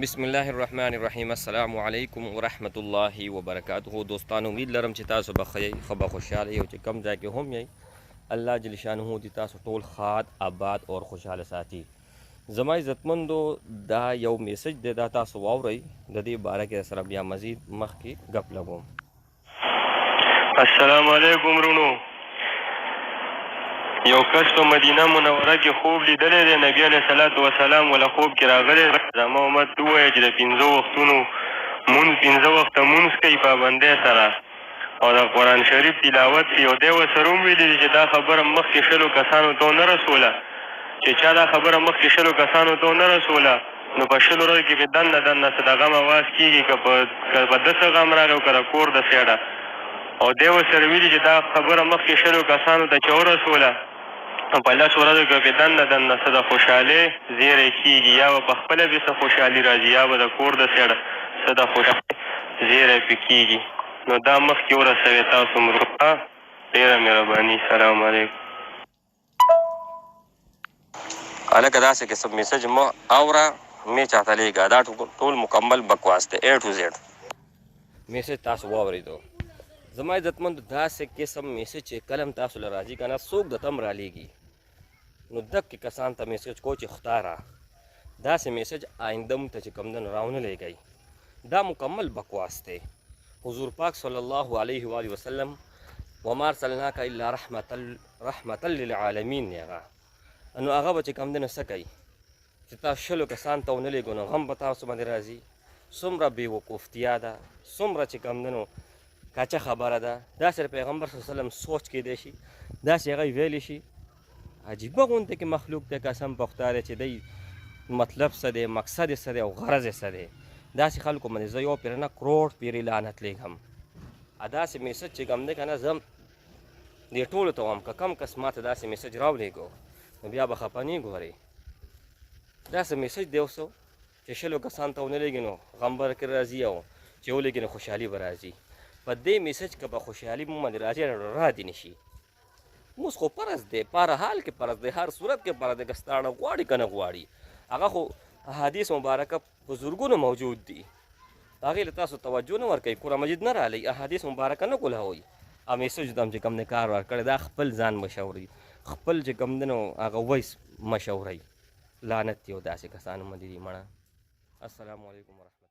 बिस्मिल्लाहिर्रहमानिर्रहीम अस्सलामु अलैकुम वरहमतुल्लाहि वबरकातुहू। दोस्तान उम्मीद लरम چې تاسو بخیر خبر خوشاله یو چې کم ځای کې هم یې الله جل شانه دې تاسو ټول خاد آباد اور خوشاله ساتي. زما عزتمندو دا یو میسج دی، دا تاسو واورئ، د دې باره کې سره بیا مزید مخکې ګپ لګوم. السلام علیکم رونو. یو کس په مدینه منوره کې خوب لیدلی دی، نبي علیه صلات وسلام وله خوب کې راغلی. زما امت ته ووایه چې د 5 وختونو مونځ 5 وخته مونځ کوي پابندۍ سره او د قرآن شریف تلاوت کوي. او دی ورسره وویلي دي چې دا خبره مخکې 100 کسانو ته ونه رسوله، چې چا دا خبره مخکې 100 کسانو ته ونه رسوله نو په 100 ورځو کې به دننه څه د غم اواز کېږي، که په ده څه غم راغی او که د کور د سیډه. او دی ورسره ویلي چې دا خبره مخکې 100 کسانو ته چې ورسوله نو په 10 ورځو کې به دننه څه د خوشحالۍ زیری کېږي، یا به په خپله بې څه خوشحالي راځي، یا به د کور د سیډه څه د خوشحالۍ زیری پې کېږي. نو دا مخکې ورسوې تاسو مرغه. ډېره مهرباني. سلام علیکم. هلکه داسې قسم میسج مه اوره، مې چاته لیږه، دا ټول مکمل بکواس دی، A to Z میسج تاسو واورېدو. زما عزتمندو داسې قسم میسج چې کلم تاسو له راځي که نه څوک د تم رالیږي نو دقې کسان ته میسج کو چې خداره داسې میسج آینده مو ته چې کوم دن راونه لیږئ، دا مکمل بکواس دی. حضور پاک صلی الله علیه وآله وسلم وما ارسلناک الا رحمة للعالمین هغه نو هغه به چې کوم دی نو څه کوي چې تاسو 100 کسان ته ونه لیږو نو غم به تاسو باندې راځي. څومره بې وقوفتیا ده، څومره چې کوم دی نو کاچه خبره ده. داسې پیغمبر صلی الله علیه وسلم سوچ کیدی شي، داسې هغه ویلی شي. عجیبه غونته کې مخلوق دی، قسم په خدای چې دی مطلب څه دی، مقصد یې څه دی او غرض یې څه دی. داسې خلکو باندې زه یو پېره نه کروڑ پیرې لعنت لیږم. داسې میسج چې کوم دی که نه زه دې ټولو ته وایم که کم کس ماته داسې میسج راولېږو نو بیا به خفه نه ګورئ. داسې میسج دی اوسو چې 100 کسان ته ونه لیږي نو غم به کې راځي، او چې ولېږي نو خوشحالي به راځي. په دې میسج که به خوشحالي مو باندې راځي را دې نه شي. موس خو فرض دی، په هر حال کې فرض دی، هر صورت کې فرض دی، که ستاړه غواړي که نه غواړي. هغه خو احادیث مبارکه په زرګونو موجود دي، هغې له تاسو توجه نه ورکوئ، قرآن مجید نه رالئ، احادیث مبارکه نه کولهوئ. او میسج ته هم چې کوم دی کار ورکړی دا خپل ځان مشورئ، خپل چې کوم دی نو هغه ویس مشورئ. لعنت یو داسې کسانو باندې دي مړه. السلام علیکم ورحمت